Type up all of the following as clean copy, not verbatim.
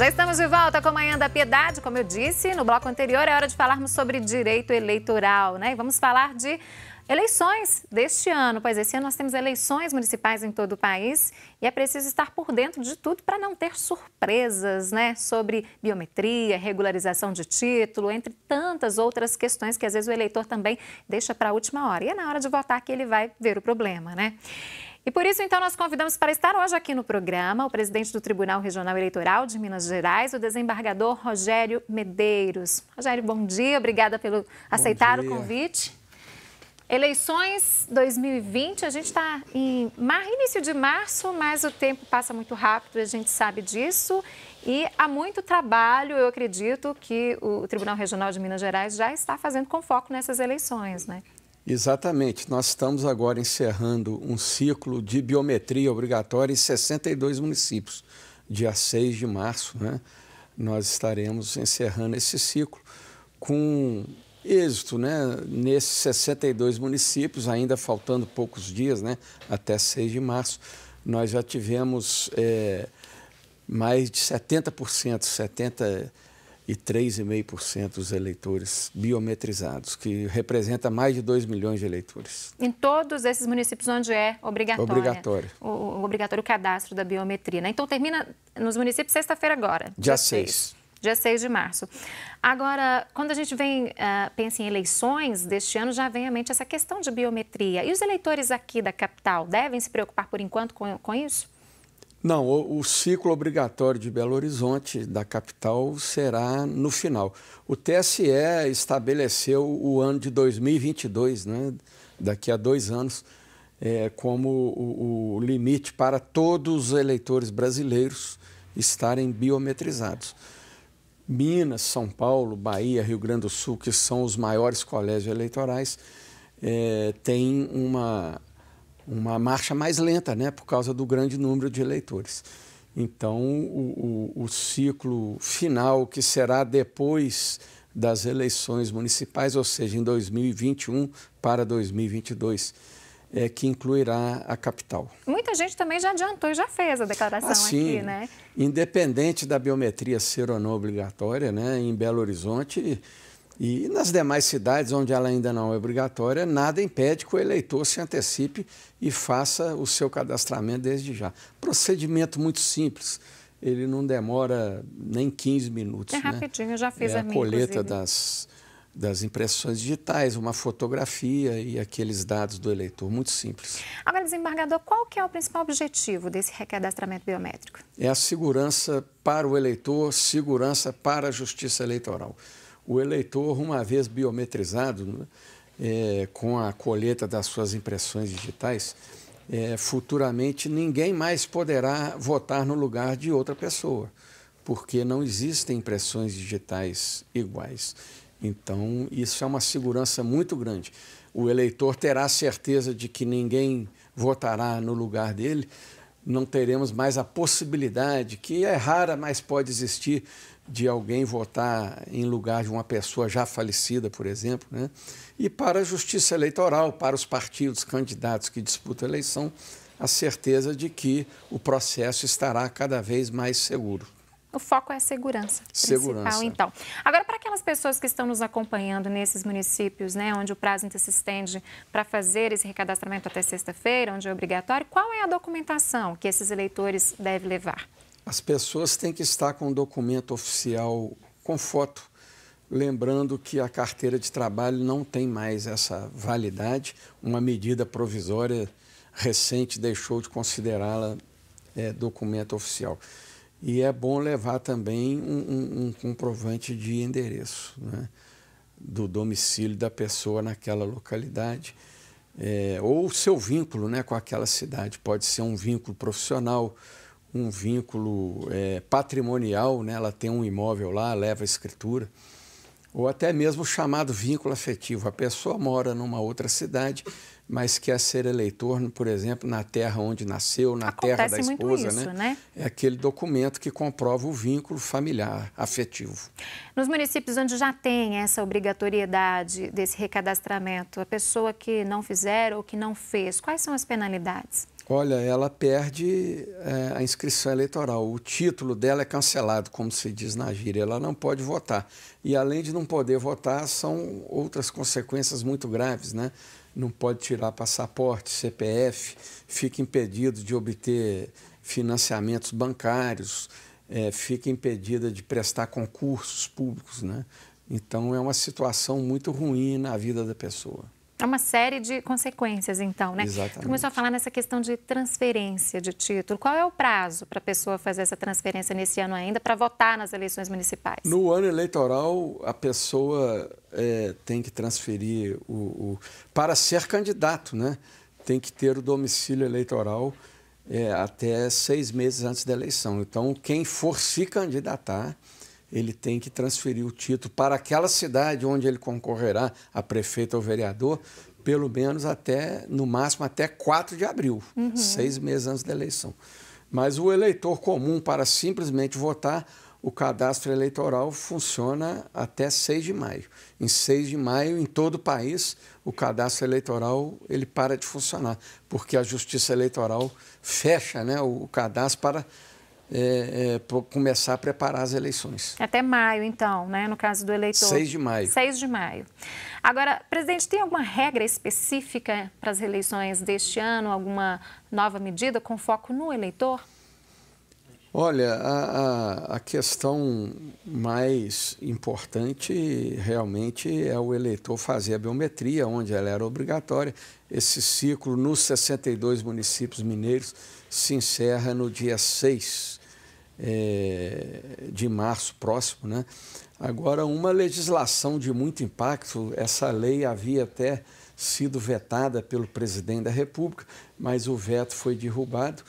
Já estamos de volta com a Manhã da Piedade. Como eu disse no bloco anterior, é hora de falarmos sobre direito eleitoral, né? E vamos falar de eleições deste ano, pois esse ano nós temos eleições municipais em todo o país e é preciso estar por dentro de tudo para não ter surpresas, né? Sobre biometria, regularização de título, entre tantas outras questões que às vezes o eleitor também deixa para a última hora. E é na hora de votar que ele vai ver o problema, né? E por isso, então, nós convidamos para estar hoje aqui no programa o presidente do Tribunal Regional Eleitoral de Minas Gerais, o desembargador Rogério Medeiros. Rogério, bom dia, obrigada pelo aceitar o convite. Eleições 2020, a gente está em início de março, mas o tempo passa muito rápido, a gente sabe disso. E há muito trabalho, eu acredito, que o Tribunal Regional de Minas Gerais já está fazendo com foco nessas eleições, né? Exatamente. Nós estamos agora encerrando um ciclo de biometria obrigatória em 62 municípios. Dia 6 de março, né? Nós estaremos encerrando esse ciclo com êxito, né? Nesses 62 municípios, ainda faltando poucos dias, né? Até 6 de março, nós já tivemos mais de 70%, 73,5% dos eleitores biometrizados, que representa mais de 2 milhões de eleitores. Em todos esses municípios onde é obrigatório. O obrigatório cadastro da biometria, né? Então termina nos municípios sexta-feira agora. Dia 6. Dia 6 de março. Agora, quando a gente pensa em eleições deste ano, já vem à mente essa questão de biometria. E os eleitores aqui da capital devem se preocupar por enquanto com isso? Não, o ciclo obrigatório de Belo Horizonte, da capital, será no final. O TSE estabeleceu o ano de 2022, né, daqui a 2 anos, como o limite para todos os eleitores brasileiros estarem biometrizados. Minas, São Paulo, Bahia, Rio Grande do Sul, que são os maiores colégios eleitorais, têm uma marcha mais lenta, né, por causa do grande número de eleitores. Então, o ciclo final, que será depois das eleições municipais, ou seja, em 2021 para 2022, que incluirá a capital. Muita gente também já adiantou e já fez a declaração aqui, né? Independente da biometria ser ou não obrigatória, né, em Belo Horizonte e nas demais cidades onde ela ainda não é obrigatória, nada impede que o eleitor se antecipe e faça o seu cadastramento desde já. Procedimento muito simples, ele não demora nem 15 minutos. É rapidinho, eu já fiz a coleta das impressões digitais, uma fotografia e aqueles dados do eleitor, muito simples. Agora, desembargador, qual que é o principal objetivo desse recadastramento biométrico? É a segurança para o eleitor, segurança para a justiça eleitoral. O eleitor, uma vez biometrizado, com a coleta das suas impressões digitais, futuramente ninguém mais poderá votar no lugar de outra pessoa, porque não existem impressões digitais iguais. Então, isso é uma segurança muito grande. O eleitor terá certeza de que ninguém votará no lugar dele, não teremos mais a possibilidade, que é rara, mas pode existir, de alguém votar em lugar de uma pessoa já falecida, por exemplo, né? E para a justiça eleitoral, para os partidos candidatos que disputam a eleição, a certeza de que o processo estará cada vez mais seguro. O foco é a segurança principal, então. Agora, para aquelas pessoas que estão nos acompanhando nesses municípios, né, onde o prazo ainda se estende para fazer esse recadastramento até sexta-feira, onde é obrigatório, qual é a documentação que esses eleitores devem levar? As pessoas têm que estar com um documento oficial com foto, lembrando que a carteira de trabalho não tem mais essa validade, uma medida provisória recente deixou de considerá-la documento oficial. E é bom levar também um comprovante de endereço, né, do domicílio da pessoa naquela localidade, ou o seu vínculo, né, com aquela cidade. Pode ser um vínculo profissional, um vínculo patrimonial, né, ela tem um imóvel lá, leva a escritura, ou até mesmo o chamado vínculo afetivo. A pessoa mora numa outra cidade, mas quer ser eleitor, por exemplo, na terra onde nasceu, na terra da esposa, né? É aquele documento que comprova o vínculo familiar, afetivo. Nos municípios onde já tem essa obrigatoriedade desse recadastramento, a pessoa que não fizer ou que não fez, quais são as penalidades? Olha, ela perde a inscrição eleitoral. O título dela é cancelado, como se diz na gíria. Ela não pode votar. E, além de não poder votar, são outras consequências muito graves, né? Não pode tirar passaporte, CPF, fica impedido de obter financiamentos bancários, fica impedida de prestar concursos públicos, né? Então, é uma situação muito ruim na vida da pessoa. É uma série de consequências, então, né? Exatamente. Você começou a falar nessa questão de transferência de título. Qual é o prazo para a pessoa fazer essa transferência nesse ano ainda para votar nas eleições municipais? No ano eleitoral, a pessoa tem que transferir para ser candidato, né? Tem que ter o domicílio eleitoral até 6 meses antes da eleição. Então, quem for se candidatar, ele tem que transferir o título para aquela cidade onde ele concorrerá a prefeito ou vereador, pelo menos no máximo até 4 de abril, 6 meses antes da eleição. Mas o eleitor comum, para simplesmente votar, o cadastro eleitoral funciona até 6 de maio. Em 6 de maio, em todo o país, o cadastro eleitoral ele para de funcionar, porque a Justiça Eleitoral fecha, né, o cadastro para começar a preparar as eleições. Até maio, então, né? No caso do eleitor. 6 de maio. 6 de maio. Agora, presidente, tem alguma regra específica para as eleições deste ano? Alguma nova medida com foco no eleitor? Olha, a questão mais importante realmente é o eleitor fazer a biometria, onde ela era obrigatória. Esse ciclo nos 62 municípios mineiros se encerra no dia 6 de março próximo, né? Agora, uma legislação de muito impacto, essa lei havia até sido vetada pelo presidente da República, mas o veto foi derrubado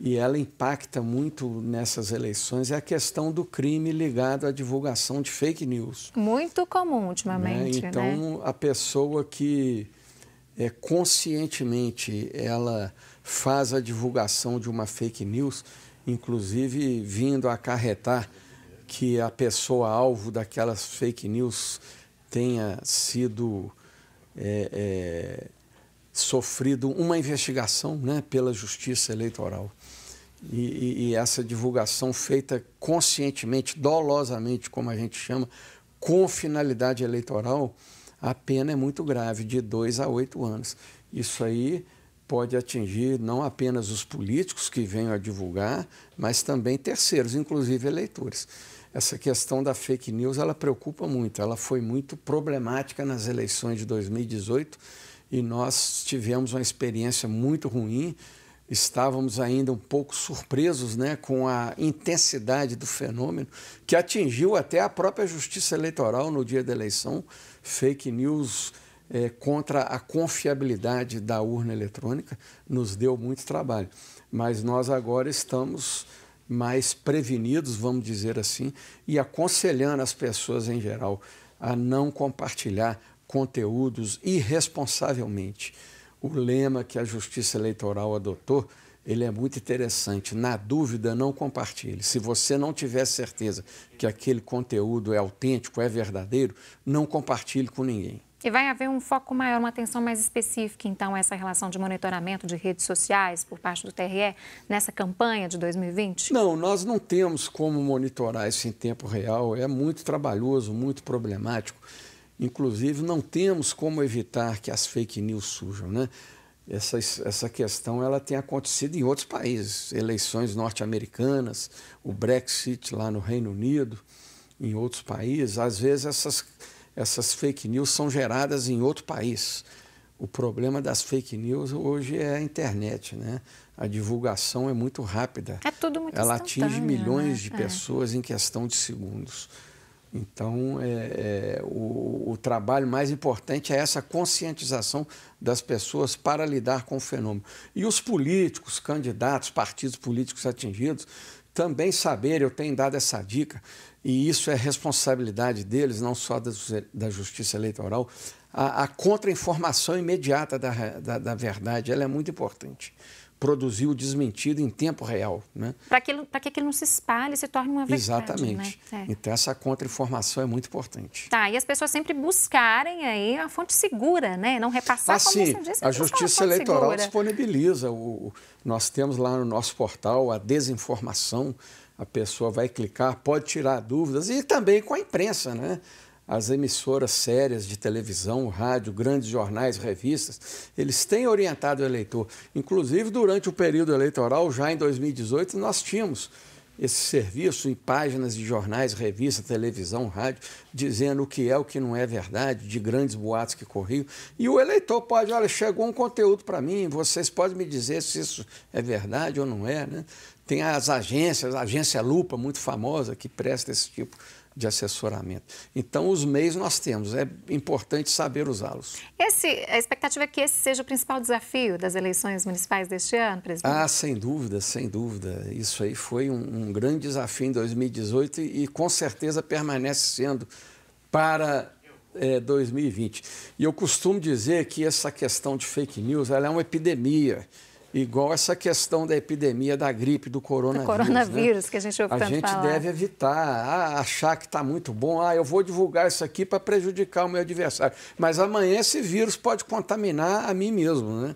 e ela impacta muito nessas eleições, é a questão do crime ligado à divulgação de fake news. Muito comum ultimamente, né? Então, a pessoa que conscientemente ela faz a divulgação de uma fake news, inclusive vindo a acarretar que a pessoa alvo daquelas fake news tenha sido sofrido uma investigação, né, pela Justiça Eleitoral. E essa divulgação feita conscientemente, dolosamente, como a gente chama, com finalidade eleitoral, a pena é muito grave, de 2 a 8 anos. Isso aí pode atingir não apenas os políticos que venham a divulgar, mas também terceiros, inclusive eleitores. Essa questão da fake news, ela preocupa muito, ela foi muito problemática nas eleições de 2018 e nós tivemos uma experiência muito ruim, estávamos ainda um pouco surpresos, né, com a intensidade do fenômeno, que atingiu até a própria Justiça Eleitoral no dia da eleição, fake news contra a confiabilidade da urna eletrônica, nos deu muito trabalho. Mas nós agora estamos mais prevenidos, vamos dizer assim, e aconselhando as pessoas em geral a não compartilhar conteúdos irresponsavelmente. O lema que a Justiça Eleitoral adotou, ele é muito interessante. Na dúvida, não compartilhe. Se você não tiver certeza que aquele conteúdo é autêntico, é verdadeiro, não compartilhe com ninguém. E vai haver um foco maior, uma atenção mais específica, então, essa relação de monitoramento de redes sociais por parte do TRE nessa campanha de 2020? Não, nós não temos como monitorar isso em tempo real. É muito trabalhoso, muito problemático. Inclusive, não temos como evitar que as fake news surjam, né? Essa questão ela tem acontecido em outros países, eleições norte-americanas, o Brexit lá no Reino Unido, em outros países. Às vezes, essas fake news são geradas em outro país. O problema das fake news hoje é a internet, né? A divulgação é muito rápida. É tudo muito Ela atinge milhões, né? de pessoas em questão de segundos. Então, o trabalho mais importante é essa conscientização das pessoas para lidar com o fenômeno. E os políticos, candidatos, partidos políticos atingidos, também saberem, eu tenho dado essa dica, e isso é responsabilidade deles, não só da Justiça Eleitoral, a contra-informação imediata da verdade, ela é muito importante. Produzir o desmentido em tempo real, né? Para que aquilo não se espalhe e se torne uma verdade. Exatamente. Né? Então, essa contra-informação é muito importante. Tá, e as pessoas sempre buscarem aí a fonte segura, né? Não repassar, como você disse, a Justiça Eleitoral segura. disponibiliza. Nós temos lá no nosso portal a desinformação. A pessoa vai clicar, pode tirar dúvidas. E também com a imprensa, né? As emissoras sérias de televisão, rádio, grandes jornais, revistas, eles têm orientado o eleitor. Inclusive, durante o período eleitoral, já em 2018, nós tínhamos esse serviço em páginas de jornais, revistas, televisão, rádio, dizendo o que é, o que não é verdade, de grandes boatos que corriam. E o eleitor pode, olha, chegou um conteúdo para mim, vocês podem me dizer se isso é verdade ou não é, né? Tem as agências, a agência Lupa, muito famosa, que presta esse tipo de assessoramento. Então, os meios nós temos, é importante saber usá-los. A expectativa é que esse seja o principal desafio das eleições municipais deste ano, presidente? Ah, sem dúvida, sem dúvida. Isso aí foi um grande desafio em 2018 e com certeza permanece sendo para 2020. E eu costumo dizer que essa questão de fake news, ela é uma epidemia. Igual essa questão da epidemia da gripe, do coronavírus. Do coronavírus, né? Que a gente ouve tanto falar. A gente deve evitar, achar que está muito bom, eu vou divulgar isso aqui para prejudicar o meu adversário. Mas amanhã esse vírus pode contaminar a mim mesmo, né?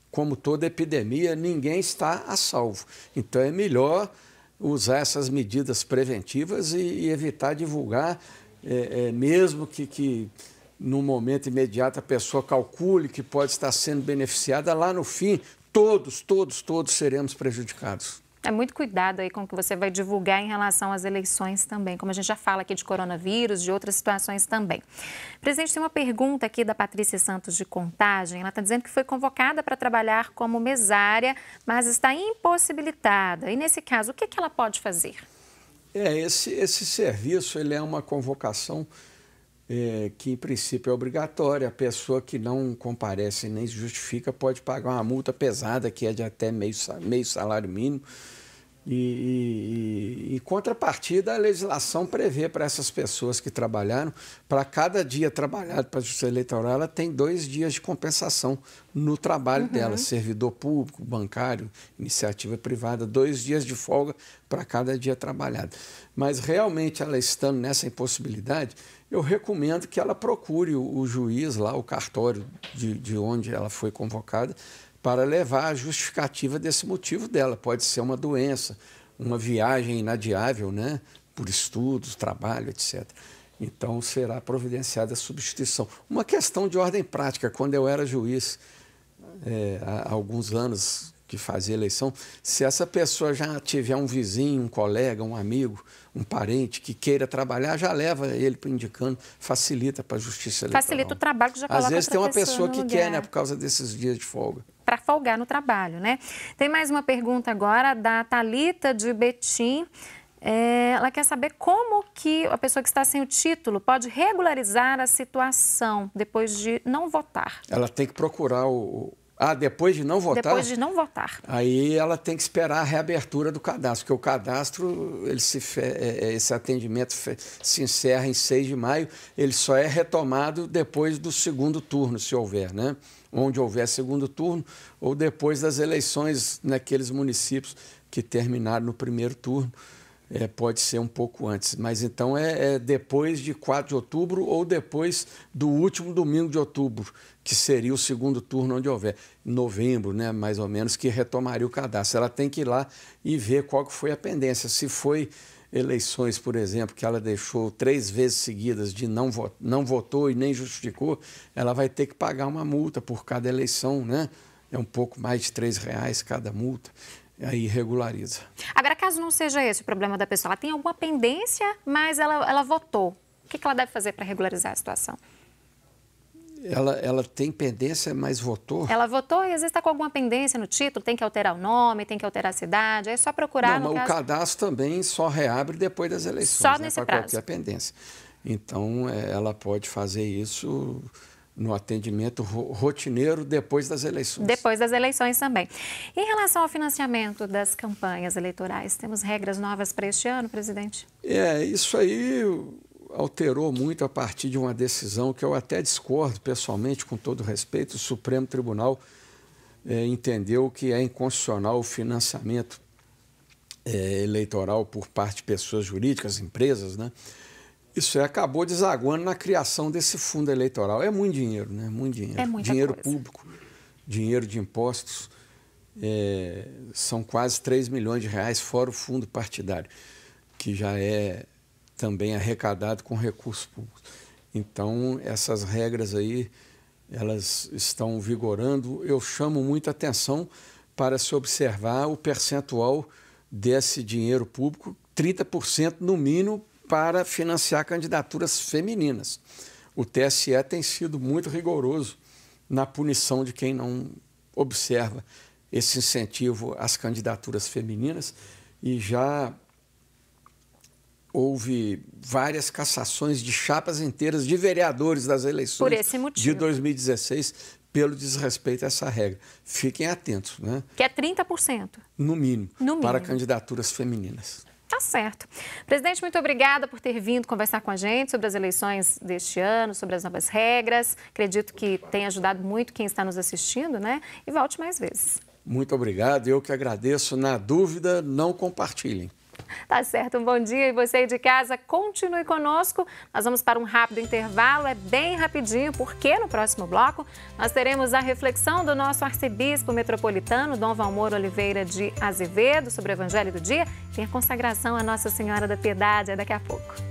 Como toda epidemia, ninguém está a salvo. Então é melhor usar essas medidas preventivas e evitar divulgar, mesmo que no momento imediato a pessoa calcule que pode estar sendo beneficiada, lá no fim todos seremos prejudicados. É muito cuidado aí com o que você vai divulgar em relação às eleições também, como a gente já fala aqui de coronavírus, de outras situações também. Presidente, tem uma pergunta aqui da Patrícia Santos de Contagem. Ela está dizendo que foi convocada para trabalhar como mesária, mas está impossibilitada. E nesse caso, o que ela pode fazer? Esse serviço ele é uma convocação que, em princípio, é obrigatória. A pessoa que não comparece nem justifica pode pagar uma multa pesada, que é de até meio salário mínimo. Em contrapartida, a legislação prevê para essas pessoas que trabalharam, para cada dia trabalhado para a Justiça Eleitoral, ela tem 2 dias de compensação no trabalho dela. Servidor público, bancário, iniciativa privada, 2 dias de folga para cada dia trabalhado. Mas, realmente, ela estando nessa impossibilidade, eu recomendo que ela procure o juiz lá, o cartório de onde ela foi convocada, para levar a justificativa desse motivo dela. Pode ser uma doença, uma viagem inadiável, né? Por estudos, trabalho, etc. Então, será providenciada a substituição. Uma questão de ordem prática, quando eu era juiz, há alguns anos que fazia eleição, se essa pessoa já tiver um vizinho, um colega, um amigo, um parente que queira trabalhar, já leva ele para indicando, facilita para a Justiça Eleitoral. Facilita o trabalho, que já coloca. Às vezes tem uma pessoa no que lugar. quer, né, por causa desses dias de folga. Para folgar no trabalho, né? Tem mais uma pergunta agora da Thalita de Betim. Ela quer saber como que a pessoa que está sem o título pode regularizar a situação depois de não votar. Ela tem que procurar depois de não votar? Depois de não votar. Aí ela tem que esperar a reabertura do cadastro, porque o cadastro, esse atendimento se encerra em 6 de maio, ele só é retomado depois do segundo turno, se houver, né? Onde houver segundo turno, ou depois das eleições naqueles municípios que terminaram no primeiro turno. Pode ser um pouco antes, mas então depois de 4 de outubro ou depois do último domingo de outubro, que seria o segundo turno onde houver. Em novembro, né, mais ou menos, que retomaria o cadastro. Ela tem que ir lá e ver qual que foi a pendência. Se foi eleições, por exemplo, que ela deixou 3 vezes seguidas de não votou e nem justificou, ela vai ter que pagar uma multa por cada eleição, né? É um pouco mais de R$3 cada multa. Aí regulariza. Agora, caso não seja esse o problema da pessoa, ela tem alguma pendência, mas ela votou. O que ela deve fazer para regularizar a situação? Ela tem pendência, mas votou? Ela votou e às vezes está com alguma pendência no título, tem que alterar o nome, tem que alterar a cidade, é só procurar. Não, mas o cadastro também só reabre depois das eleições. Só nesse prazo. Para qualquer pendência. Então, ela pode fazer isso no atendimento rotineiro depois das eleições. Depois das eleições também. Em relação ao financiamento das campanhas eleitorais, temos regras novas para este ano, presidente? Isso aí, alterou muito a partir de uma decisão que eu até discordo pessoalmente, com todo respeito. O Supremo Tribunal entendeu que é inconstitucional o financiamento eleitoral por parte de pessoas jurídicas, empresas, né? Isso acabou desaguando na criação desse fundo eleitoral. É muito dinheiro, né? Muito dinheiro. É muita dinheiro coisa. Público, dinheiro de impostos. São quase 3 milhões de reais, fora o fundo partidário, que já é também arrecadado com recursos públicos. Então, essas regras aí, elas estão vigorando. Eu chamo muita atenção para se observar o percentual desse dinheiro público, 30% no mínimo, para financiar candidaturas femininas. O TSE tem sido muito rigoroso na punição de quem não observa esse incentivo às candidaturas femininas, e já houve várias cassações de chapas inteiras de vereadores das eleições de 2016 pelo desrespeito a essa regra. Fiquem atentos, né? Que é 30%. No mínimo, para candidaturas femininas. Tá certo. Presidente, muito obrigada por ter vindo conversar com a gente sobre as eleições deste ano, sobre as novas regras. Acredito que tem ajudado muito quem está nos assistindo, né? E volte mais vezes. Muito obrigado. Eu que agradeço. Na dúvida, não compartilhem. Tá certo, um bom dia, e você aí de casa, continue conosco. Nós vamos para um rápido intervalo, é bem rapidinho, porque no próximo bloco nós teremos a reflexão do nosso arcebispo metropolitano, Dom Valmor Oliveira de Azevedo, sobre o Evangelho do Dia. Tem a consagração à Nossa Senhora da Piedade, daqui a pouco.